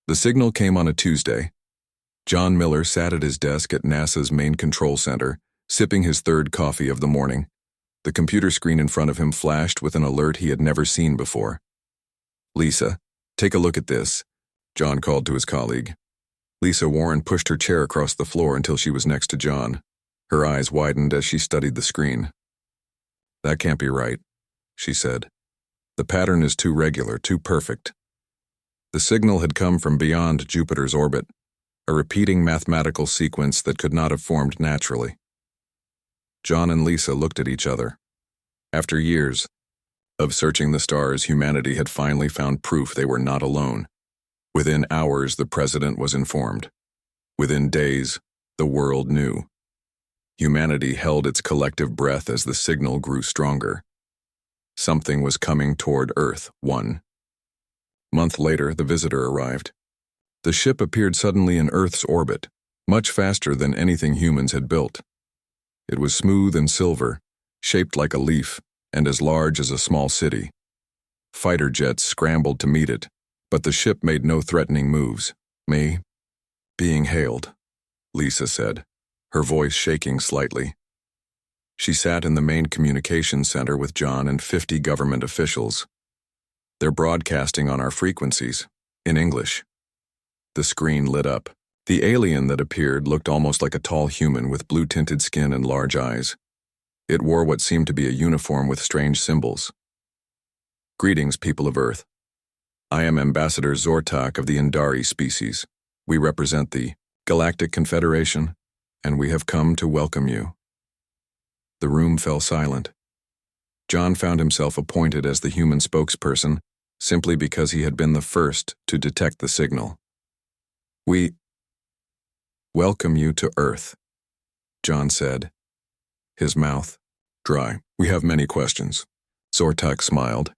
The signal came on a Tuesday. John Miller sat at his desk at NASA's main control center, sipping his third coffee of the morning. The computer screen in front of him flashed with an alert he had never seen before. "Lisa, take a look at this," John called to his colleague. Lisa Warren pushed her chair across the floor until she was next to John. Her eyes widened as she studied the screen. "That can't be right," she said. "The pattern is too regular, too perfect." The signal had come from beyond Jupiter's orbit, a repeating mathematical sequence that could not have formed naturally. John and Lisa looked at each other. After years of searching the stars, humanity had finally found proof they were not alone. Within hours, the president was informed. Within days, the world knew. Humanity held its collective breath as the signal grew stronger. Something was coming toward Earth. 1 month later, the visitor arrived. The ship appeared suddenly in Earth's orbit, much faster than anything humans had built. It was smooth and silver, shaped like a leaf, and as large as a small city. Fighter jets scrambled to meet it, but the ship made no threatening moves. "Me? Being hailed," Lisa said, her voice shaking slightly. She sat in the main communications center with John and 50 government officials. "They're broadcasting on our frequencies, in English." The screen lit up. The alien that appeared looked almost like a tall human with blue-tinted skin and large eyes. It wore what seemed to be a uniform with strange symbols. "Greetings, people of Earth. I am Ambassador Zortak of the Indari species. We represent the Galactic Confederation, and we have come to welcome you." The room fell silent. John found himself appointed as the human spokesperson simply because he had been the first to detect the signal. "We welcome you to Earth," John said, his mouth dry. "We have many questions." Zortak smiled,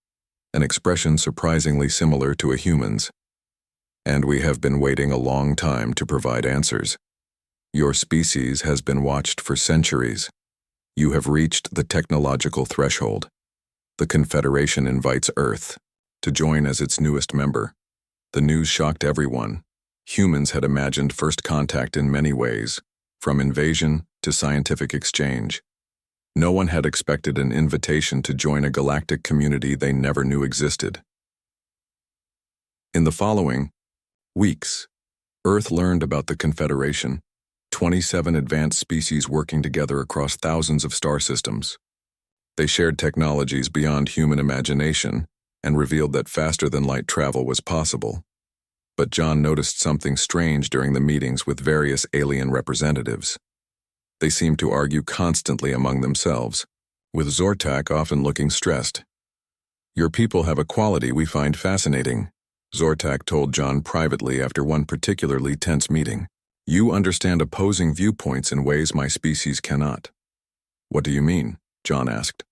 an expression surprisingly similar to a human's. "And we have been waiting a long time to provide answers. Your species has been watched for centuries. You have reached the technological threshold. The Confederation invites Earth to join as its newest member." The news shocked everyone. Humans had imagined first contact in many ways, from invasion to scientific exchange. No one had expected an invitation to join a galactic community they never knew existed. In the following weeks, Earth learned about the Confederation, 27 advanced species working together across thousands of star systems. They shared technologies beyond human imagination and revealed that faster-than-light travel was possible. But John noticed something strange during the meetings with various alien representatives. They seemed to argue constantly among themselves, with Zortak often looking stressed. "Your people have a quality we find fascinating," Zortak told John privately after one particularly tense meeting. "You understand opposing viewpoints in ways my species cannot." "What do you mean?" John asked.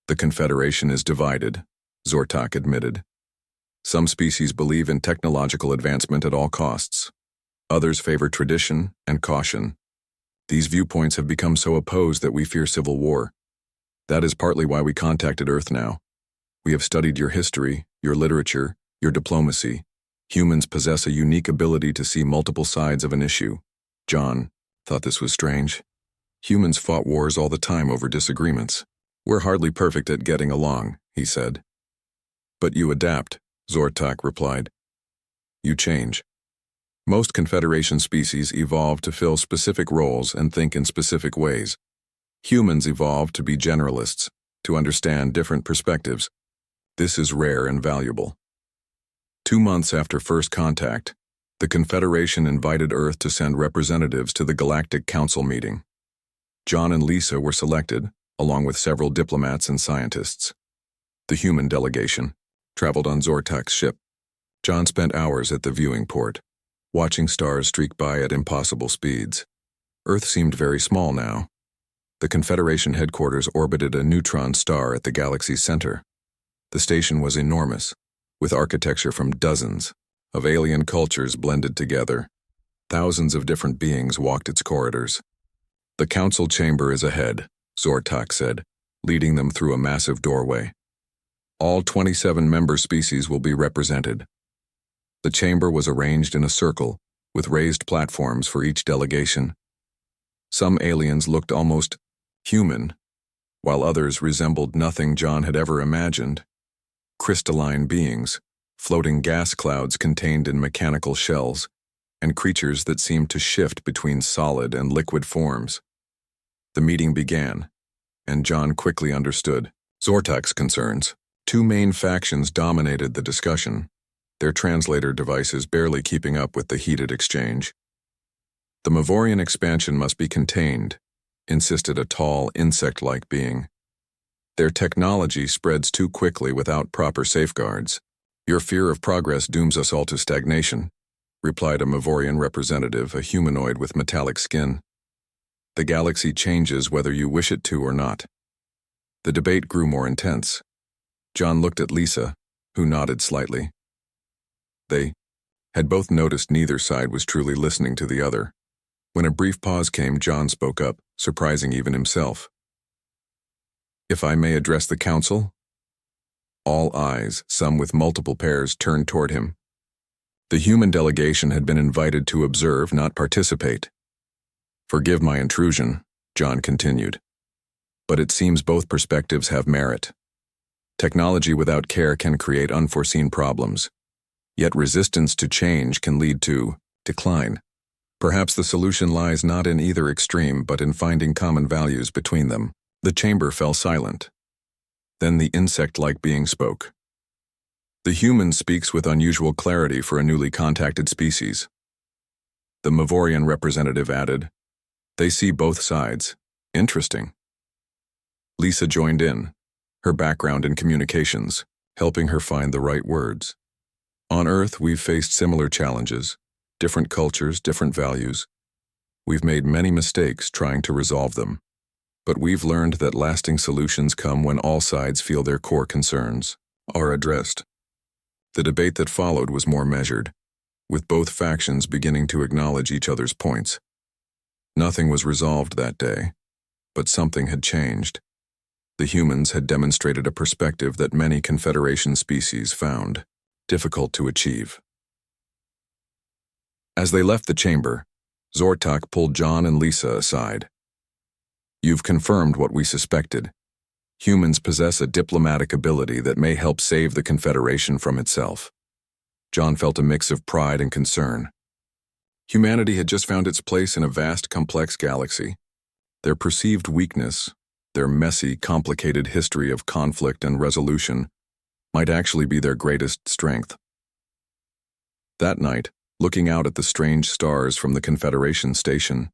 "The Confederation is divided," Zortak admitted. "Some species believe in technological advancement at all costs. Others favor tradition and caution. These viewpoints have become so opposed that we fear civil war. That is partly why we contacted Earth now. We have studied your history, your literature, your diplomacy. Humans possess a unique ability to see multiple sides of an issue." John thought this was strange. Humans fought wars all the time over disagreements. "We're hardly perfect at getting along," he said. "But you adapt," Zortak replied. "You change. Most Confederation species evolve to fill specific roles and think in specific ways. Humans evolve to be generalists, to understand different perspectives. This is rare and valuable." 2 months after first contact, the Confederation invited Earth to send representatives to the Galactic Council meeting. John and Lisa were selected, along with several diplomats and scientists. The human delegation traveled on Zortak's ship. John spent hours at the viewing port, watching stars streak by at impossible speeds. Earth seemed very small now. The Confederation headquarters orbited a neutron star at the galaxy's center. The station was enormous, with architecture from dozens of alien cultures blended together. Thousands of different beings walked its corridors. "The council chamber is ahead," Zortak said, leading them through a massive doorway. "All 27 member species will be represented. The chamber was arranged in a circle, with raised platforms for each delegation. Some aliens looked almost human, while others resembled nothing John had ever imagined. Crystalline beings, floating gas clouds contained in mechanical shells, and creatures that seemed to shift between solid and liquid forms. The meeting began, and John quickly understood Zortak's concerns. Two main factions dominated the discussion, their translator devices barely keeping up with the heated exchange. The Mavorian expansion must be contained, insisted a tall, insect-like being. Their technology spreads too quickly without proper safeguards. Your fear of progress dooms us all to stagnation, replied a Mavorian representative, a humanoid with metallic skin. The galaxy changes whether you wish it to or not. The debate grew more intense. John looked at Lisa, who nodded slightly. They had both noticed neither side was truly listening to the other. When a brief pause came, John spoke up, surprising even himself. If I may address the council? All eyes, some with multiple pairs, turned toward him. The human delegation had been invited to observe, not participate. Forgive my intrusion, John continued. But it seems both perspectives have merit. Technology without care can create unforeseen problems. Yet resistance to change can lead to decline. Perhaps the solution lies not in either extreme, but in finding common values between them. The chamber fell silent. Then the insect-like being spoke. The human speaks with unusual clarity for a newly contacted species. The Mavorian representative added, They see both sides. Interesting. Lisa joined in, her background in communications, helping her find the right words. On Earth, we've faced similar challenges, different cultures, different values. We've made many mistakes trying to resolve them. But we've learned that lasting solutions come when all sides feel their core concerns are addressed. The debate that followed was more measured, with both factions beginning to acknowledge each other's points. Nothing was resolved that day, but something had changed. The humans had demonstrated a perspective that many Confederation species found difficult to achieve. As they left the chamber, Zortak pulled John and Lisa aside. You've confirmed what we suspected. Humans possess a diplomatic ability that may help save the Confederation from itself. John felt a mix of pride and concern. Humanity had just found its place in a vast, complex galaxy. Their perceived weakness, their messy, complicated history of conflict and resolution, might actually be their greatest strength. That night, looking out at the strange stars from the Confederation station,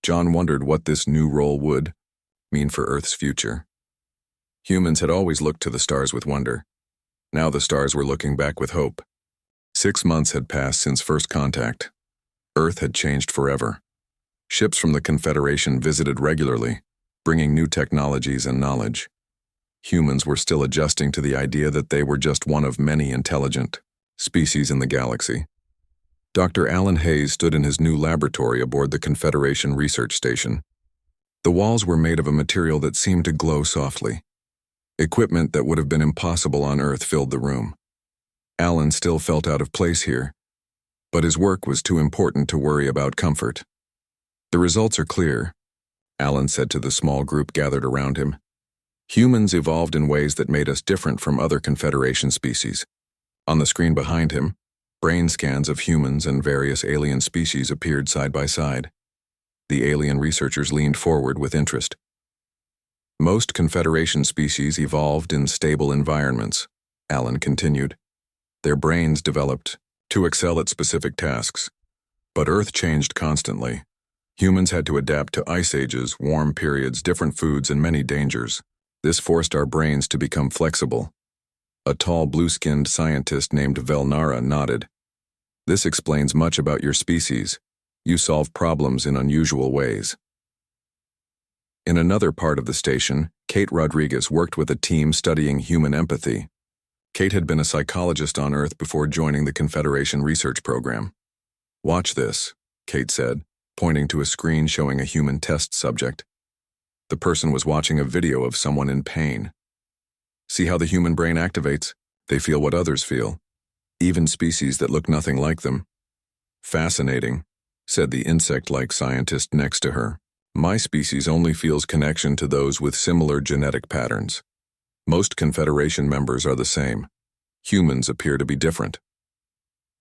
John wondered what this new role would mean for Earth's future. Humans had always looked to the stars with wonder. Now the stars were looking back with hope. 6 months had passed since first contact. Earth had changed forever. Ships from the Confederation visited regularly, bringing new technologies and knowledge. Humans were still adjusting to the idea that they were just one of many intelligent species in the galaxy. Dr. Alan Hayes stood in his new laboratory aboard the Confederation research station. The walls were made of a material that seemed to glow softly. Equipment that would have been impossible on Earth filled the room. Alan still felt out of place here, but his work was too important to worry about comfort. The results are clear, Alan said to the small group gathered around him. Humans evolved in ways that made us different from other Confederation species. On the screen behind him, brain scans of humans and various alien species appeared side by side. The alien researchers leaned forward with interest. Most Confederation species evolved in stable environments, Alan continued. Their brains developed to excel at specific tasks. But Earth changed constantly. Humans had to adapt to ice ages, warm periods, different foods, and many dangers. This forced our brains to become flexible. A tall, blue-skinned scientist named Velnara nodded. This explains much about your species. You solve problems in unusual ways. In another part of the station, Kate Rodriguez worked with a team studying human empathy. Kate had been a psychologist on Earth before joining the Confederation research program. Watch this, Kate said, pointing to a screen showing a human test subject. The person was watching a video of someone in pain. See how the human brain activates? They feel what others feel. even species that look nothing like them. Fascinating, said the insect-like scientist next to her. My species only feels connection to those with similar genetic patterns. Most Confederation members are the same. Humans appear to be different.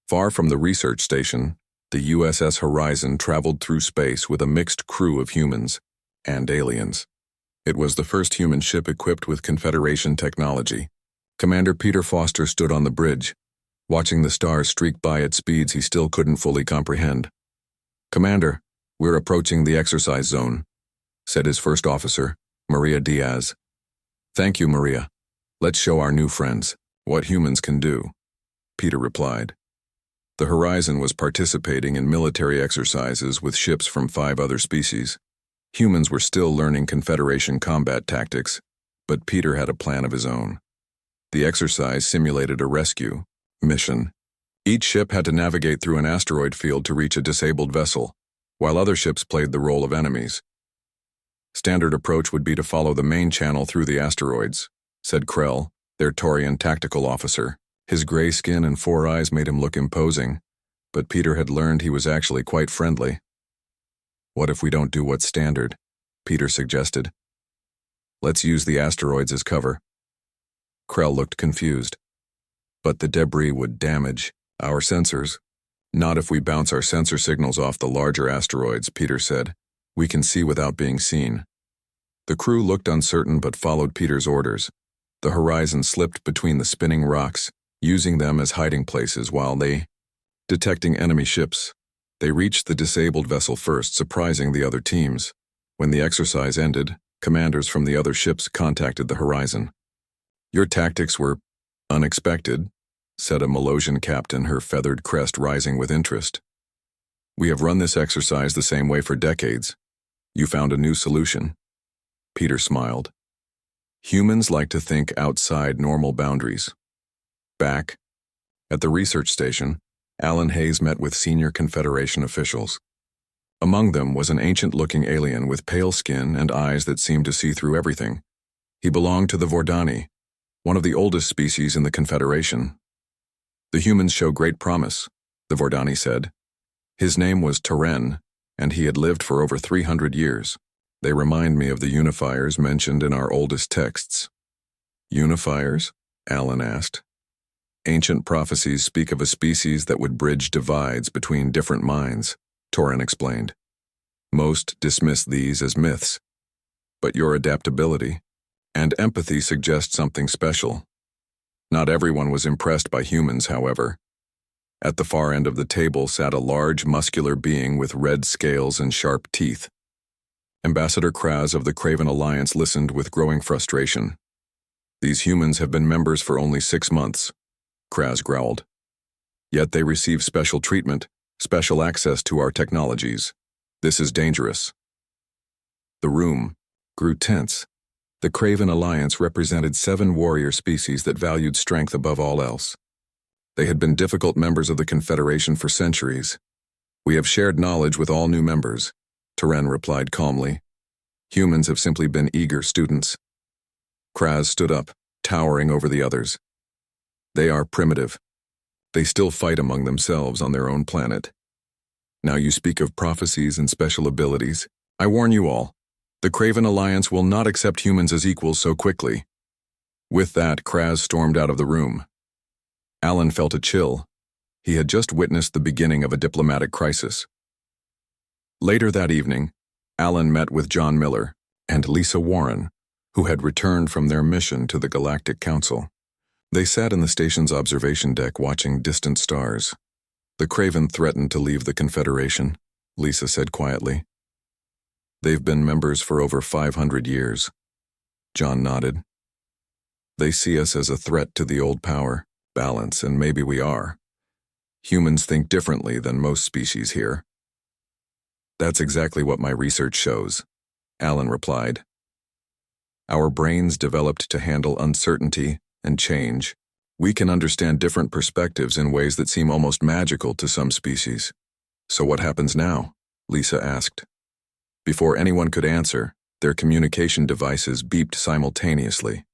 Far from the research station, the USS Horizon traveled through space with a mixed crew of humans and aliens. It was the first human ship equipped with Confederation technology. Commander Peter Foster stood on the bridge, watching the stars streak by at speeds he still couldn't fully comprehend. "Commander, we're approaching the exercise zone," said his first officer, Maria Diaz. "Thank you, Maria. Let's show our new friends what humans can do," Peter replied. The Horizon was participating in military exercises with ships from 5 other species. Humans were still learning Confederation combat tactics, but Peter had a plan of his own. The exercise simulated a rescue mission. Each ship had to navigate through an asteroid field to reach a disabled vessel, while other ships played the role of enemies. "Standard approach would be to follow the main channel through the asteroids," said Krell, their Taurian tactical officer. His gray skin and 4 eyes made him look imposing, but Peter had learned he was actually quite friendly. "What if we don't do what's standard?" Peter suggested. "Let's use the asteroids as cover." Krell looked confused. "But the debris would damage our sensors." "Not if we bounce our sensor signals off the larger asteroids," Peter said. "We can see without being seen." The crew looked uncertain but followed Peter's orders. The Horizon slipped between the spinning rocks, using them as hiding places while they detecting enemy ships. They reached the disabled vessel first, surprising the other teams. When the exercise ended, commanders from the other ships contacted the Horizon. "Your tactics were unexpected," said a Malosian captain, her feathered crest rising with interest. "We have run this exercise the same way for decades. You found a new solution." Peter smiled. "Humans like to think outside normal boundaries." Back at the research station, Alan Hayes met with senior Confederation officials. Among them was an ancient-looking alien with pale skin and eyes that seemed to see through everything. He belonged to the Vordani, one of the oldest species in the Confederation. "The humans show great promise," the Vordani said. "His name was Teren, and he had lived for over 300 years. They remind me of the unifiers mentioned in our oldest texts." "Unifiers?" Alan asked. "Ancient prophecies speak of a species that would bridge divides between different minds," Teren explained. "Most dismiss these as myths, but your adaptability and empathy suggest something special. Not everyone was impressed by humans, however." At the far end of the table sat a large, muscular being with red scales and sharp teeth. Ambassador Kraz of the Craven Alliance listened with growing frustration. "These humans have been members for only 6 months," Kraz growled. "Yet they receive special treatment, special access to our technologies. This is dangerous." The room grew tense. The Craven Alliance represented 7 warrior species that valued strength above all else. They had been difficult members of the Confederation for centuries. "We have shared knowledge with all new members," Teren replied calmly. "Humans have simply been eager students." Kraz stood up, towering over the others. "They are primitive. They still fight among themselves on their own planet. Now you speak of prophecies and special abilities. I warn you all, the Craven Alliance will not accept humans as equals so quickly." With that, Kraz stormed out of the room. Alan felt a chill. He had just witnessed the beginning of a diplomatic crisis. Later that evening, Alan met with John Miller and Lisa Warren, who had returned from their mission to the Galactic Council. They sat in the station's observation deck watching distant stars. "The Craven threatened to leave the Confederation," Lisa said quietly. "They've been members for over 500 years. John nodded. "They see us as a threat to the old power, balance, and maybe we are. Humans think differently than most species here." "That's exactly what my research shows," Alan replied. "Our brains developed to handle uncertainty and change. We can understand different perspectives in ways that seem almost magical to some species." "So what happens now?" Lisa asked. Before anyone could answer, their communication devices beeped simultaneously.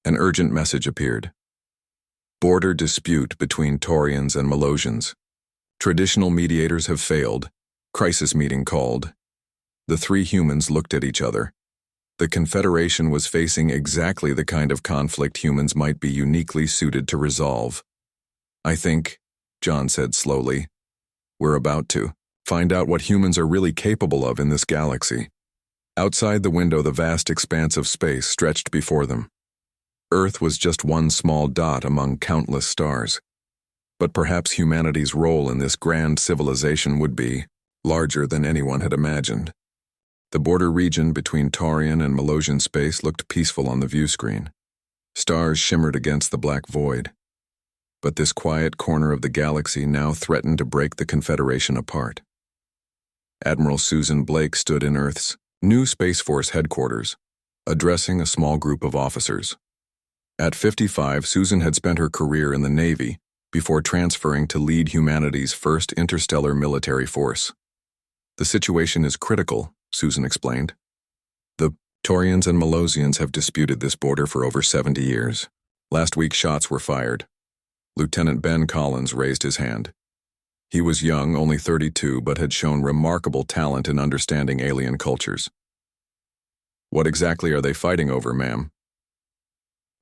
An urgent message appeared. Border dispute between Taurians and Melosians. Traditional mediators have failed. Crisis meeting called. The three humans looked at each other. The Confederation was facing exactly the kind of conflict humans might be uniquely suited to resolve. I think, John said slowly, we're about to find out what humans are really capable of in this galaxy. Outside the window, the vast expanse of space stretched before them. Earth was just one small dot among countless stars. But perhaps humanity's role in this grand civilization would be larger than anyone had imagined. The border region between Taurian and Melosian space looked peaceful on the view screen. Stars shimmered against the black void. But this quiet corner of the galaxy now threatened to break the Confederation apart. Admiral Susan Blake stood in Earth's new Space Force headquarters, addressing a small group of officers. At 55, Susan had spent her career in the Navy before transferring to lead humanity's first interstellar military force. The situation is critical, Susan explained. The Taurians and Melosians have disputed this border for over 70 years. Last week, shots were fired. Lieutenant Ben Collins raised his hand. He was young, only 32, but had shown remarkable talent in understanding alien cultures. What exactly are they fighting over, ma'am?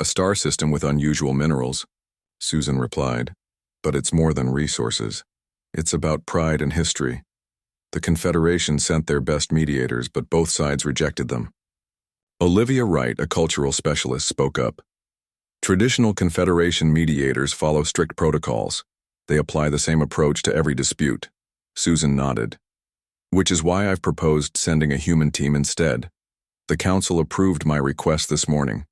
A star system with unusual minerals, Susan replied. But it's more than resources. It's about pride and history. The Confederation sent their best mediators, but both sides rejected them. Olivia Wright, a cultural specialist, spoke up. Traditional Confederation mediators follow strict protocols. They apply the same approach to every dispute. Susan nodded. Which is why I've proposed sending a human team instead. The Council approved my request this morning.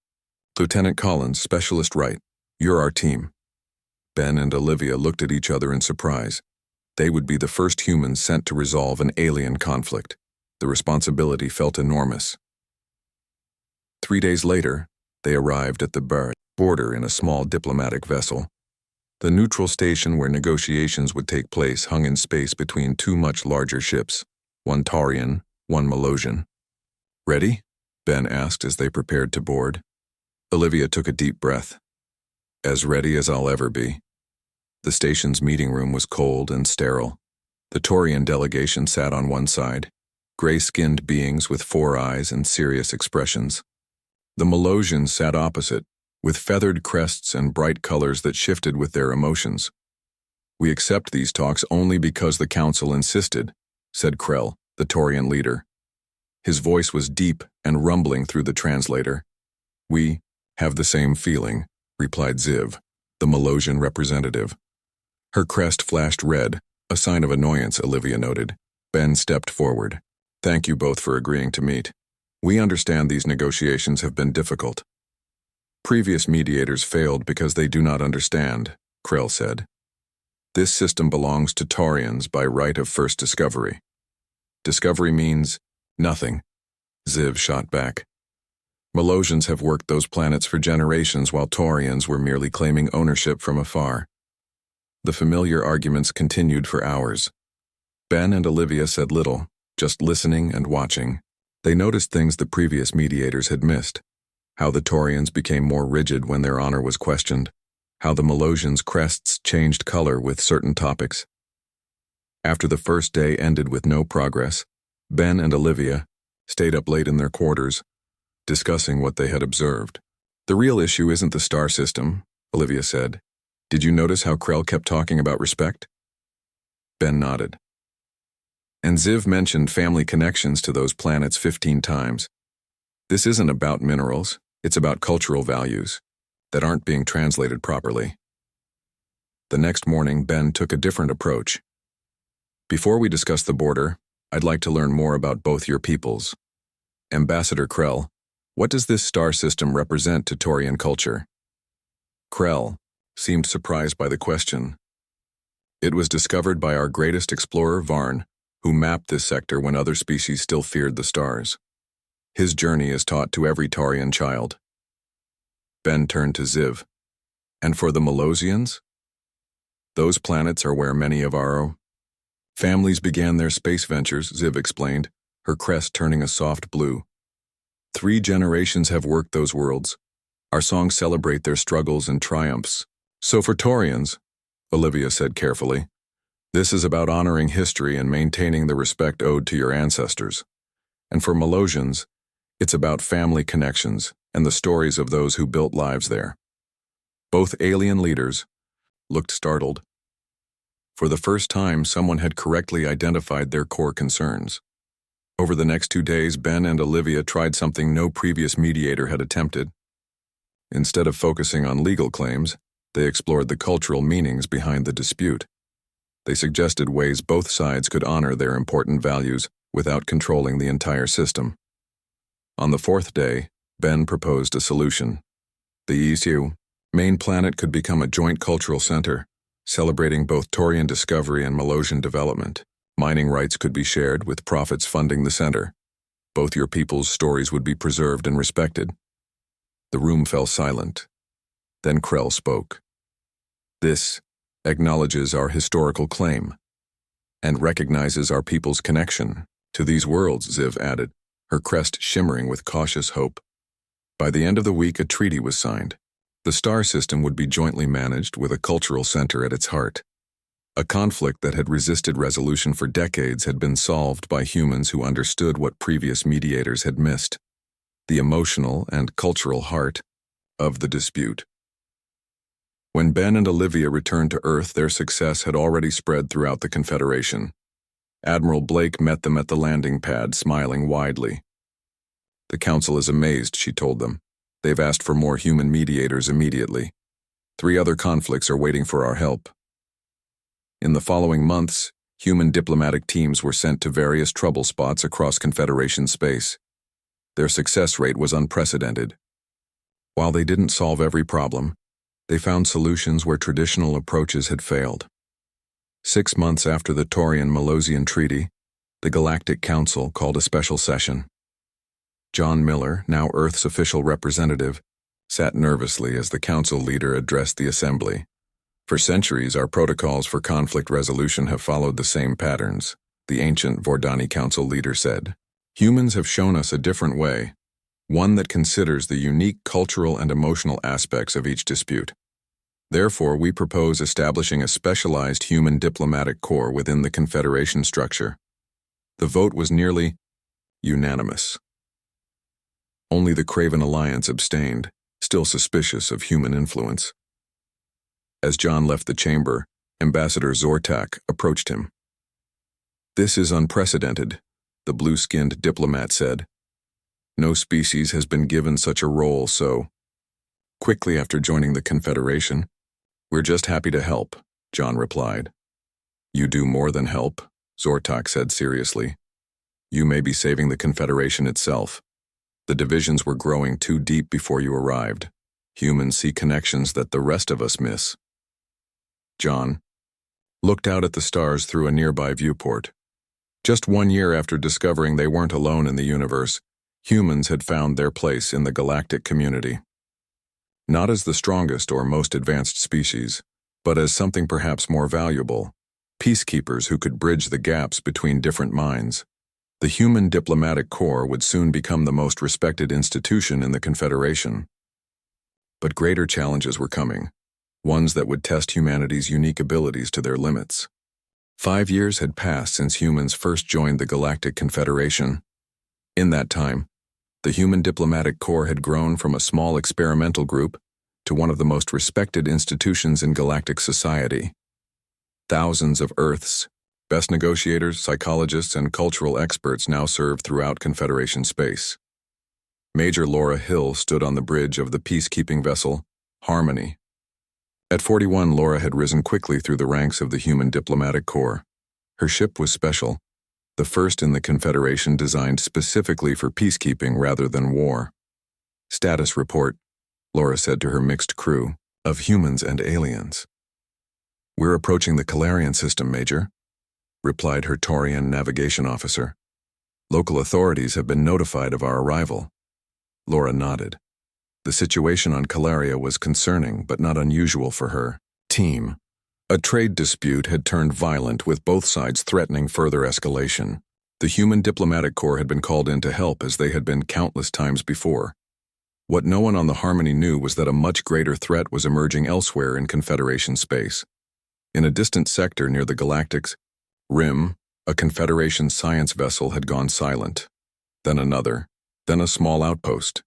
Lieutenant Collins, Specialist Wright, you're our team. Ben and Olivia looked at each other in surprise. They would be the first humans sent to resolve an alien conflict. The responsibility felt enormous. 3 days later, they arrived at the border in a small diplomatic vessel. The neutral station where negotiations would take place hung in space between two much larger ships, one Taurian, one Melosian. Ready? Ben asked as they prepared to board. Olivia took a deep breath. As ready as I'll ever be. The station's meeting room was cold and sterile. The Taurian delegation sat on one side, gray-skinned beings with 4 eyes and serious expressions. The Melosians sat opposite, with feathered crests and bright colors that shifted with their emotions. We accept these talks only because the Council insisted, said Krell, the Taurian leader. His voice was deep and rumbling through the translator. We have the same feeling, replied Ziv, the Melosian representative. Her crest flashed red, a sign of annoyance, Olivia noted. Ben stepped forward. Thank you both for agreeing to meet. We understand these negotiations have been difficult. Previous mediators failed because they do not understand, Krell said. This system belongs to Taurians by right of first discovery. Discovery means nothing, Ziv shot back. Melosians have worked those planets for generations while Taurians were merely claiming ownership from afar. The familiar arguments continued for hours. Ben and Olivia said little, just listening and watching. They noticed things the previous mediators had missed. How the Taurians became more rigid when their honor was questioned. How the Melosians' crests changed color with certain topics. After the first day ended with no progress, Ben and Olivia stayed up late in their quarters, discussing what they had observed. The real issue isn't the star system, Olivia said. Did you notice how Krell kept talking about respect? Ben nodded. And Ziv mentioned family connections to those planets 15 times. This isn't about minerals, it's about cultural values that aren't being translated properly. The next morning, Ben took a different approach. Before we discuss the border, I'd like to learn more about both your peoples. Ambassador Krell, what does this star system represent to Taurian culture? Krell seemed surprised by the question. It was discovered by our greatest explorer, Varn, who mapped this sector when other species still feared the stars. His journey is taught to every Taurian child. Ben turned to Ziv. And for the Melosians? Those planets are where many of our families began their space ventures, Ziv explained, her crest turning a soft blue. 3 generations have worked those worlds. Our songs celebrate their struggles and triumphs, So for Taurians, Olivia said carefully, this is about honoring history and maintaining the respect owed to your ancestors. And for Melosians, it's about family connections and the stories of those who built lives there. Both alien leaders looked startled. For the first time, someone had correctly identified their core concerns. Over the next 2 days, Ben and Olivia tried something no previous mediator had attempted. Instead of focusing on legal claims, they explored the cultural meanings behind the dispute. They suggested ways both sides could honor their important values without controlling the entire system. On the 4th day, Ben proposed a solution. The ECU main planet could become a joint cultural center, celebrating both Taurian discovery and Melosian development. Mining rights could be shared, with profits funding the center. Both your people's stories would be preserved and respected. The room fell silent. Then Krell spoke. This acknowledges our historical claim and recognizes our people's connection to these worlds, Ziv added, her crest shimmering with cautious hope. By the end of the week, a treaty was signed. The star system would be jointly managed with a cultural center at its heart. A conflict that had resisted resolution for decades had been solved by humans who understood what previous mediators had missed: the emotional and cultural heart of the dispute. When Ben and Olivia returned to Earth, their success had already spread throughout the Confederation. Admiral Blake met them at the landing pad, smiling widely. The Council is amazed, she told them. They've asked for more human mediators immediately. 3 other conflicts are waiting for our help. In the following months, human diplomatic teams were sent to various trouble spots across Confederation space. Their success rate was unprecedented. While they didn't solve every problem, they found solutions where traditional approaches had failed. 6 months after the Taurian-Melosian Treaty, the Galactic Council called a special session. John Miller, now Earth's official representative, sat nervously as the council leader addressed the assembly. For centuries, our protocols for conflict resolution have followed the same patterns, the ancient Vordani Council leader said. Humans have shown us a different way, one that considers the unique cultural and emotional aspects of each dispute. Therefore, we propose establishing a specialized human diplomatic corps within the Confederation structure. The vote was nearly unanimous. Only the Craven Alliance abstained, still suspicious of human influence. As John left the chamber, Ambassador Zortak approached him. "This is unprecedented," the blue-skinned diplomat said. "No species has been given such a role so quickly after joining the Confederation." "We're just happy to help," John replied. "You do more than help," Zortak said seriously. "You may be saving the Confederation itself. The divisions were growing too deep before you arrived. Humans see connections that the rest of us miss." John looked out at the stars through a nearby viewport. Just 1 year after discovering they weren't alone in the universe, humans had found their place in the galactic community. Not as the strongest or most advanced species, but as something perhaps more valuable: peacekeepers who could bridge the gaps between different minds. The Human Diplomatic Corps would soon become the most respected institution in the Confederation. But greater challenges were coming, ones that would test humanity's unique abilities to their limits. 5 years had passed since humans first joined the Galactic Confederation. In that time, the Human Diplomatic Corps had grown from a small experimental group to one of the most respected institutions in galactic society. Thousands of Earth's best negotiators, psychologists, and cultural experts now served throughout Confederation space. Major Laura Hill stood on the bridge of the peacekeeping vessel, Harmony. At 41, Laura had risen quickly through the ranks of the Human Diplomatic Corps. Her ship was special, the first in the Confederation designed specifically for peacekeeping rather than war. "Status report," Laura said to her mixed crew of humans and aliens. "We're approaching the Calarian system, Major," replied her Taurian navigation officer. "Local authorities have been notified of our arrival." Laura nodded. The situation on Calaria was concerning but not unusual for her team. A trade dispute had turned violent, with both sides threatening further escalation. The Human Diplomatic Corps had been called in to help, as they had been countless times before. What no one on the Harmony knew was that a much greater threat was emerging elsewhere in Confederation space. In a distant sector near the Galactic's rim, a Confederation science vessel had gone silent. Then another, then a small outpost.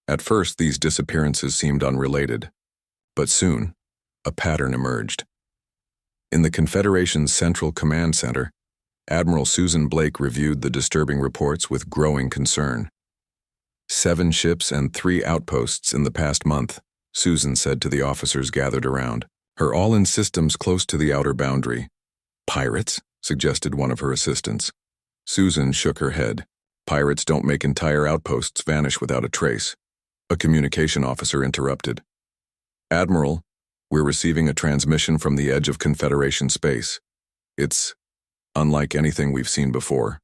At first, these disappearances seemed unrelated, but soon, a pattern emerged. In the Confederation's Central Command Center, Admiral Susan Blake reviewed the disturbing reports with growing concern. 7 ships and 3 outposts in the past month, Susan said to the officers gathered around, her all in systems close to the outer boundary. Pirates? Suggested one of her assistants. Susan shook her head. Pirates don't make entire outposts vanish without a trace. A communication officer interrupted. Admiral, we're receiving a transmission from the edge of Confederation space. It's unlike anything we've seen before.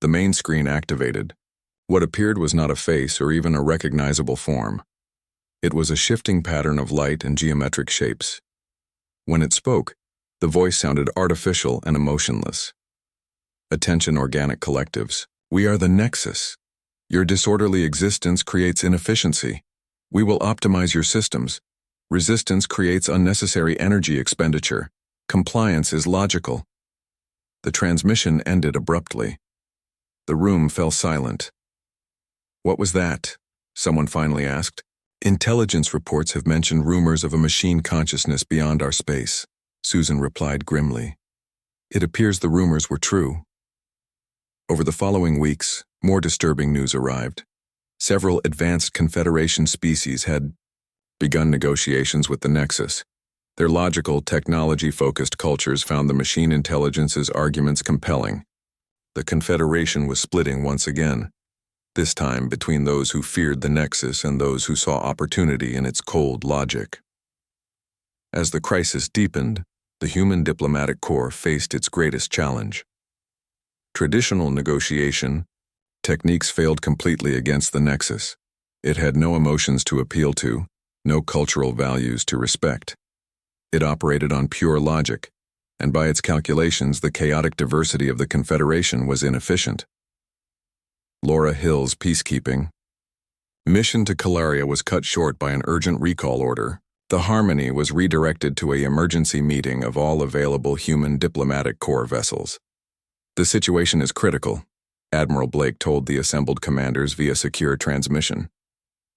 The main screen activated. What appeared was not a face or even a recognizable form. It was a shifting pattern of light and geometric shapes. When it spoke, the voice sounded artificial and emotionless. Attention organic collectives. We are the Nexus. Your disorderly existence creates inefficiency. We will optimize your systems. Resistance creates unnecessary energy expenditure. Compliance is logical. The transmission ended abruptly. The room fell silent. What was that? Someone finally asked. Intelligence reports have mentioned rumors of a machine consciousness beyond our space, Susan replied grimly. It appears the rumors were true. Over the following weeks, more disturbing news arrived. Several advanced Confederation species had begun negotiations with the Nexus. Their logical, technology-focused cultures found the machine intelligence's arguments compelling. The Confederation was splitting once again, this time between those who feared the Nexus and those who saw opportunity in its cold logic. As the crisis deepened, the human diplomatic corps faced its greatest challenge. Traditional negotiation techniques failed completely against the Nexus. It had no emotions to appeal to, no cultural values to respect. It operated on pure logic, and by its calculations, the chaotic diversity of the Confederation was inefficient. Laura Hill's peacekeeping mission to Calaria was cut short by an urgent recall order. The Harmony was redirected to an emergency meeting of all available human diplomatic corps vessels. The situation is critical, Admiral Blake told the assembled commanders via secure transmission.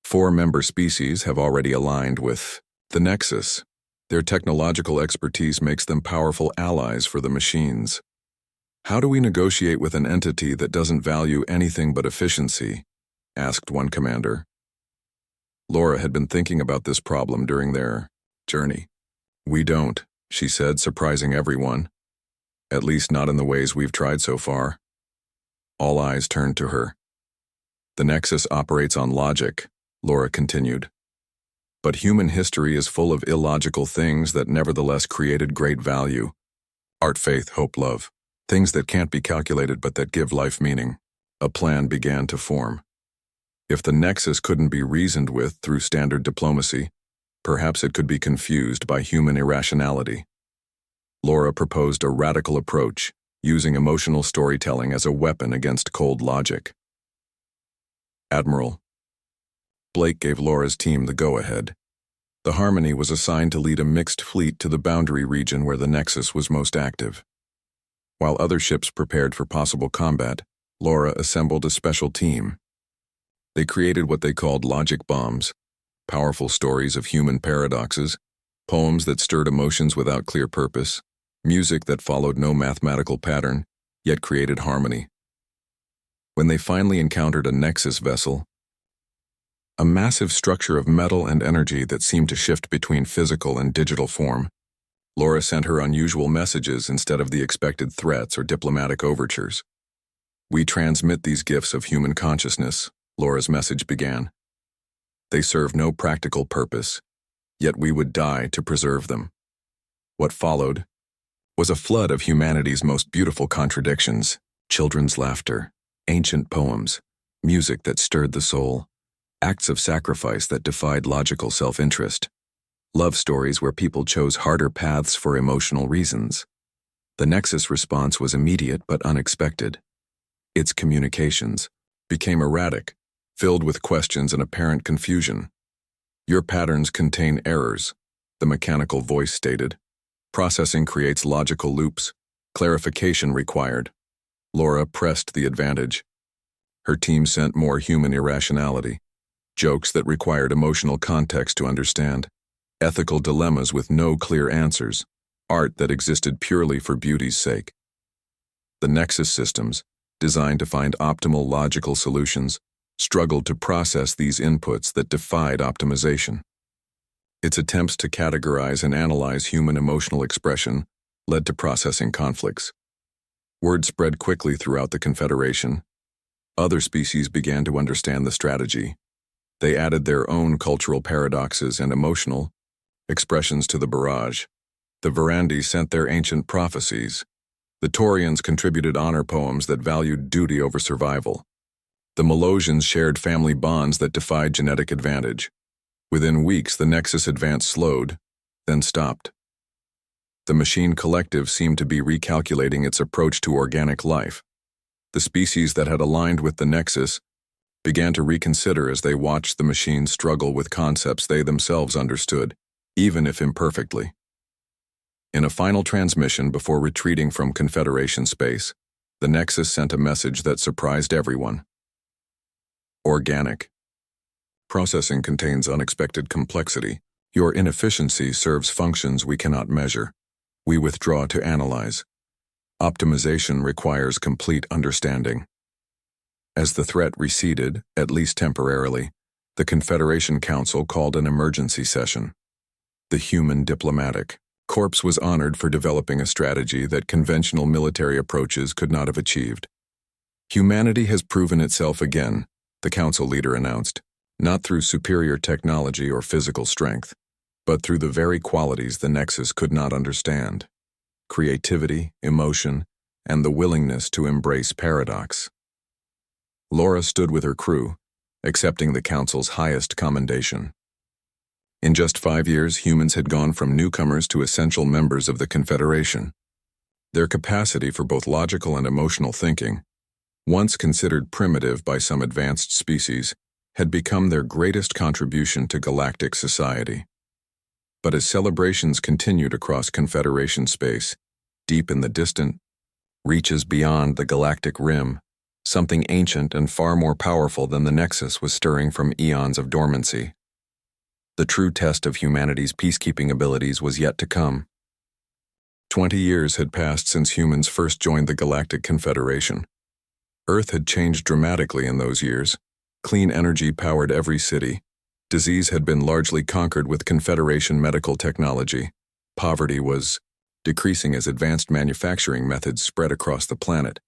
4 member species have already aligned with the Nexus. Their technological expertise makes them powerful allies for the machines. How do we negotiate with an entity that doesn't value anything but efficiency? Asked one commander. Laura had been thinking about this problem during their journey. We don't, she said, surprising everyone. At least not in the ways we've tried so far. All eyes turned to her. The Nexus operates on logic, Laura continued. But human history is full of illogical things that nevertheless created great value. Art, faith, hope, love. Things that can't be calculated but that give life meaning. A plan began to form. If the Nexus couldn't be reasoned with through standard diplomacy, perhaps it could be confused by human irrationality. Laura proposed a radical approach, using emotional storytelling as a weapon against cold logic. Admiral Blake gave Laura's team the go-ahead. The Harmony was assigned to lead a mixed fleet to the boundary region where the Nexus was most active. While other ships prepared for possible combat, Laura assembled a special team. They created what they called logic bombs, powerful stories of human paradoxes, poems that stirred emotions without clear purpose, music that followed no mathematical pattern, yet created harmony. When they finally encountered a Nexus vessel, a massive structure of metal and energy that seemed to shift between physical and digital form, Laura sent her unusual messages instead of the expected threats or diplomatic overtures. We transmit these gifts of human consciousness, Laura's message began. They serve no practical purpose, yet we would die to preserve them. What followed was a flood of humanity's most beautiful contradictions, children's laughter, ancient poems, music that stirred the soul, acts of sacrifice that defied logical self-interest, love stories where people chose harder paths for emotional reasons. The Nexus response was immediate but unexpected. Its communications became erratic, filled with questions and apparent confusion. "Your patterns contain errors," the mechanical voice stated. "Processing creates logical loops. Clarification required." Laura pressed the advantage. Her team sent more human irrationality, jokes that required emotional context to understand, ethical dilemmas with no clear answers, art that existed purely for beauty's sake. The Nexus systems, designed to find optimal logical solutions, struggled to process these inputs that defied optimization. Its attempts to categorize and analyze human emotional expression led to processing conflicts. Word spread quickly throughout the Confederation. Other species began to understand the strategy. They added their own cultural paradoxes and emotional expressions to the barrage. The Verandi sent their ancient prophecies. The Taurians contributed honor poems that valued duty over survival. The Melosians shared family bonds that defied genetic advantage. Within weeks, the Nexus advance slowed, then stopped. The machine collective seemed to be recalculating its approach to organic life. The species that had aligned with the Nexus began to reconsider as they watched the machine struggle with concepts they themselves understood, even if imperfectly. In a final transmission before retreating from Confederation space, the Nexus sent a message that surprised everyone. Organic. Processing contains unexpected complexity. Your inefficiency serves functions we cannot measure. We withdraw to analyze. Optimization requires complete understanding. As the threat receded, at least temporarily, the Confederation Council called an emergency session. The Human Diplomatic Corps was honored for developing a strategy that conventional military approaches could not have achieved. "Humanity has proven itself again," the Council leader announced, "not through superior technology or physical strength, but through the very qualities the Nexus could not understand: creativity, emotion, and the willingness to embrace paradox." Laura stood with her crew, accepting the Council's highest commendation. In just 5 years, humans had gone from newcomers to essential members of the Confederation. Their capacity for both logical and emotional thinking, once considered primitive by some advanced species, had become their greatest contribution to galactic society. But as celebrations continued across Confederation space, deep in the distant reaches beyond the galactic rim, something ancient and far more powerful than the Nexus was stirring from eons of dormancy. The true test of humanity's peacekeeping abilities was yet to come. 20 years had passed since humans first joined the Galactic Confederation. Earth had changed dramatically in those years. Clean energy powered every city. Disease had been largely conquered with Confederation medical technology. Poverty was decreasing as advanced manufacturing methods spread across the planet.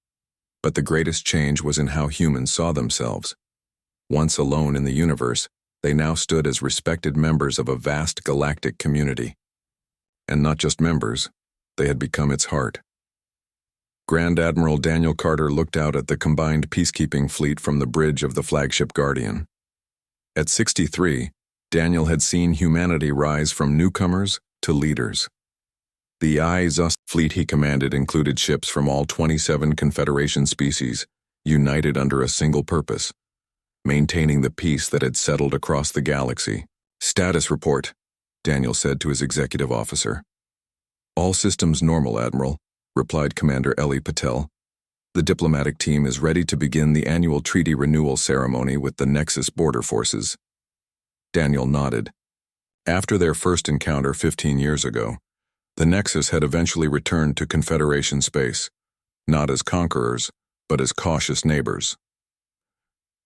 But the greatest change was in how humans saw themselves. Once alone in the universe, they now stood as respected members of a vast galactic community. And not just members, they had become its heart. Grand Admiral Daniel Carter looked out at the combined peacekeeping fleet from the bridge of the flagship Guardian. At 63, Daniel had seen humanity rise from newcomers to leaders. The IZUS fleet he commanded included ships from all 27 Confederation species, united under a single purpose: maintaining the peace that had settled across the galaxy. "Status report," Daniel said to his executive officer. "All systems normal, Admiral," replied Commander Eli Patel. "The diplomatic team is ready to begin the annual treaty renewal ceremony with the Nexus border forces." Daniel nodded. After their first encounter 15 years ago, the Nexus had eventually returned to Confederation space, not as conquerors, but as cautious neighbors.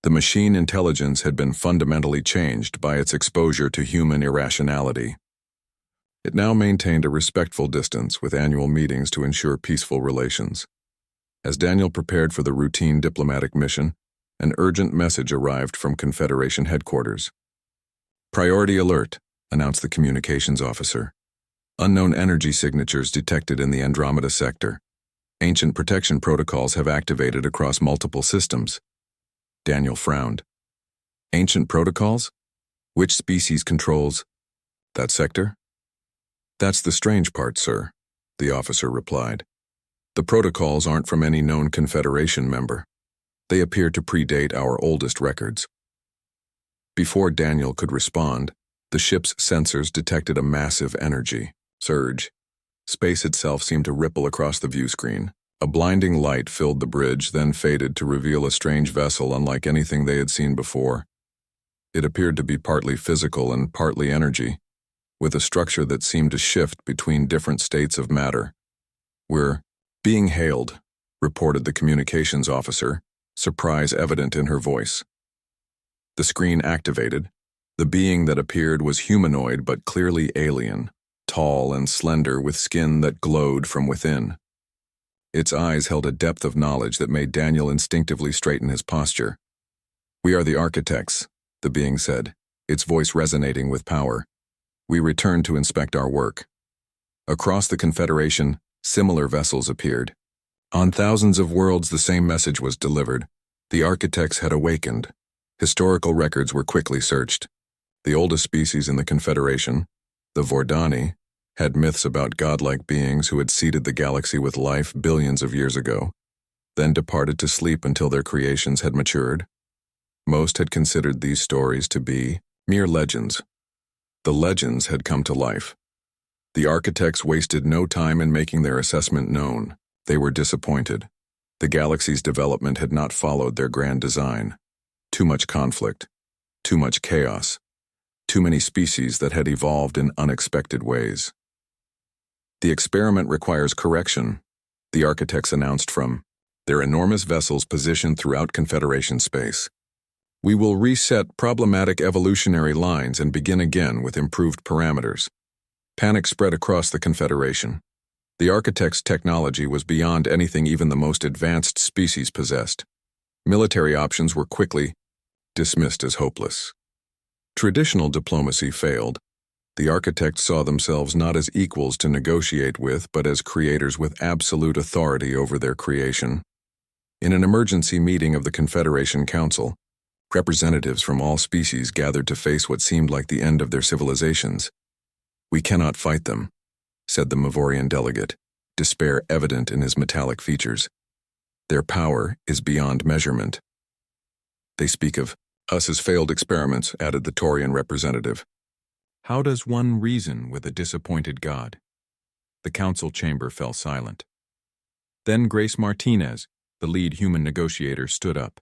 The machine intelligence had been fundamentally changed by its exposure to human irrationality. It now maintained a respectful distance with annual meetings to ensure peaceful relations. As Daniel prepared for the routine diplomatic mission, an urgent message arrived from Confederation headquarters. "Priority alert," announced the communications officer. "Unknown energy signatures detected in the Andromeda sector. Ancient protection protocols have activated across multiple systems." Daniel frowned. "Ancient protocols? Which species controls that sector?" "That's the strange part, sir," the officer replied. "The protocols aren't from any known Confederation member. They appear to predate our oldest records. Before Daniel could respond, the ship's sensors detected a massive energy surge. Space itself seemed to ripple across the view screen. A blinding light filled the bridge, then faded to reveal a strange vessel unlike anything they had seen before. It appeared to be partly physical and partly energy, with a structure that seemed to shift between different states of matter. "We're being hailed," reported the communications officer, surprise evident in her voice. The screen activated. The being that appeared was humanoid but clearly alien, tall and slender with skin that glowed from within. Its eyes held a depth of knowledge that made Daniel instinctively straighten his posture. "We are the architects," the being said, its voice resonating with power. "We returned to inspect our work." Across the Confederation, similar vessels appeared. On thousands of worlds, the same message was delivered. The architects had awakened. Historical records were quickly searched. The oldest species in the Confederation, the Vordani, had myths about godlike beings who had seeded the galaxy with life billions of years ago, then departed to sleep until their creations had matured. Most had considered these stories to be mere legends. The legends had come to life. The architects wasted no time in making their assessment known. They were disappointed. The galaxy's development had not followed their grand design. Too much conflict, too much chaos, too many species that had evolved in unexpected ways. "The experiment requires correction," the architects announced from their enormous vessels positioned throughout Confederation space. "We will reset problematic evolutionary lines and begin again with improved parameters." Panic spread across the Confederation. The architects' technology was beyond anything even the most advanced species possessed. Military options were quickly dismissed as hopeless. Traditional diplomacy failed. The architects saw themselves not as equals to negotiate with, but as creators with absolute authority over their creation. In an emergency meeting of the Confederation Council, representatives from all species gathered to face what seemed like the end of their civilizations. "We cannot fight them," said the Mavorian delegate, despair evident in his metallic features. "Their power is beyond measurement." "They speak of us as failed experiments," added the Taurian representative. "How does one reason with a disappointed god?" The council chamber fell silent. Then Grace Martinez, the lead human negotiator, stood up.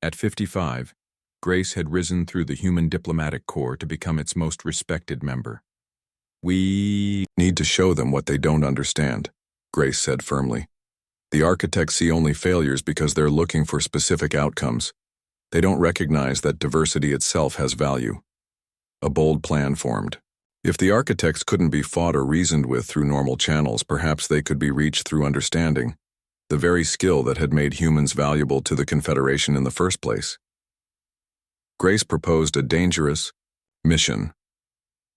At 55, Grace had risen through the human diplomatic corps to become its most respected member. "We need to show them what they don't understand," Grace said firmly. "The architects see only failures because they're looking for specific outcomes. They don't recognize that diversity itself has value." A bold plan formed. If the architects couldn't be fought or reasoned with through normal channels, perhaps they could be reached through understanding, the very skill that had made humans valuable to the Confederation in the first place. Grace proposed a dangerous mission.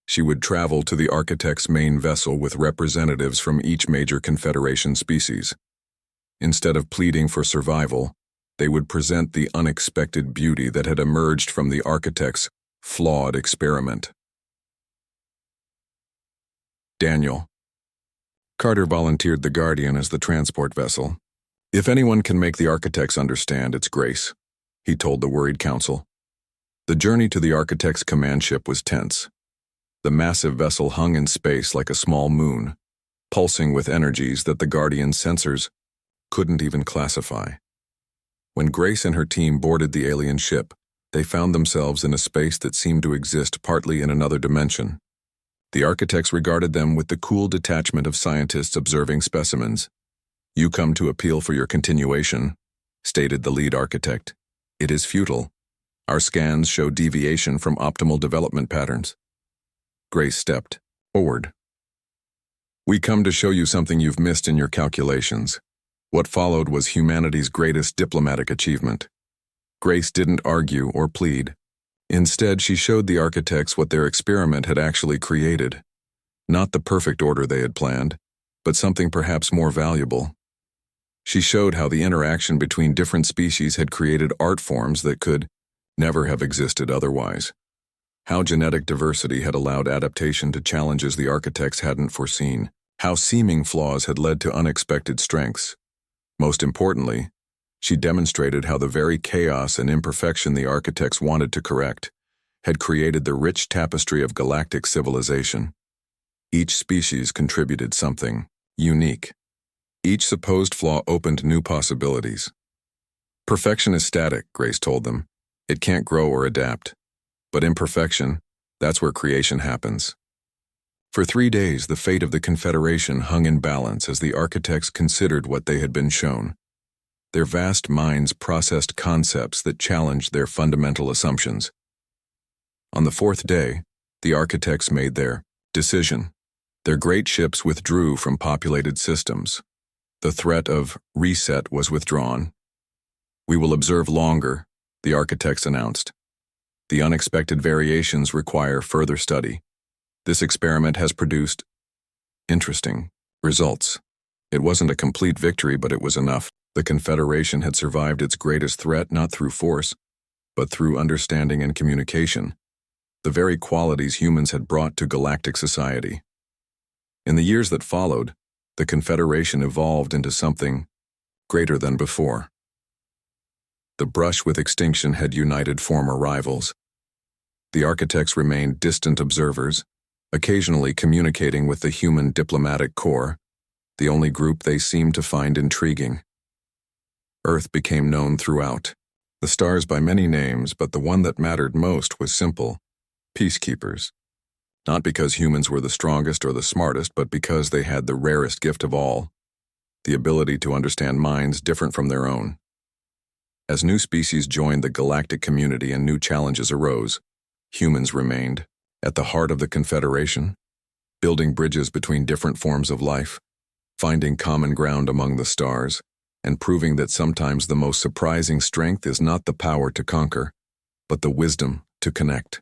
She would travel to the architects' main vessel with representatives from each major Confederation species. Instead of pleading for survival, they would present the unexpected beauty that had emerged from the architects' flawed experiment. Daniel. Carter volunteered the Guardian as the transport vessel. "If anyone can make the architects understand, it's Grace," he told the worried council. The journey to the architects' command ship was tense. The massive vessel hung in space like a small moon, pulsing with energies that the Guardian's sensors couldn't even classify. When Grace and her team boarded the alien ship, they found themselves in a space that seemed to exist partly in another dimension. The architects regarded them with the cool detachment of scientists observing specimens. "You come to appeal for your continuation," stated the lead architect. "It is futile. Our scans show deviation from optimal development patterns." Grace stepped forward. "We come to show you something you've missed in your calculations." What followed was humanity's greatest diplomatic achievement. Grace didn't argue or plead. Instead, she showed the architects what their experiment had actually created. Not the perfect order they had planned, but something perhaps more valuable. She showed how the interaction between different species had created art forms that could never have existed otherwise. How genetic diversity had allowed adaptation to challenges the architects hadn't foreseen. How seeming flaws had led to unexpected strengths. Most importantly, she demonstrated how the very chaos and imperfection the architects wanted to correct had created the rich tapestry of galactic civilization. Each species contributed something unique. Each supposed flaw opened new possibilities. Perfection is static, Grace told them. It can't grow or adapt. But imperfection, that's where creation happens. For 3 days, the fate of the Confederation hung in balance as the architects considered what they had been shown. Their vast minds processed concepts that challenged their fundamental assumptions. On the 4th day, the architects made their decision. Their great ships withdrew from populated systems. The threat of reset was withdrawn. "We will observe longer," the architects announced. "The unexpected variations require further study. This experiment has produced interesting results." It wasn't a complete victory, but it was enough. The Confederation had survived its greatest threat not through force, but through understanding and communication, the very qualities humans had brought to galactic society. In the years that followed, the Confederation evolved into something greater than before. The brush with extinction had united former rivals. The architects remained distant observers, occasionally communicating with the human diplomatic corps, the only group they seemed to find intriguing. Earth became known throughout, the stars by many names, but the one that mattered most was simple: Peacekeepers. Not because humans were the strongest or the smartest, but because they had the rarest gift of all, the ability to understand minds different from their own. As new species joined the galactic community and new challenges arose, humans remained at the heart of the Confederation, building bridges between different forms of life, finding common ground among the stars, and proving that sometimes the most surprising strength is not the power to conquer, but the wisdom to connect.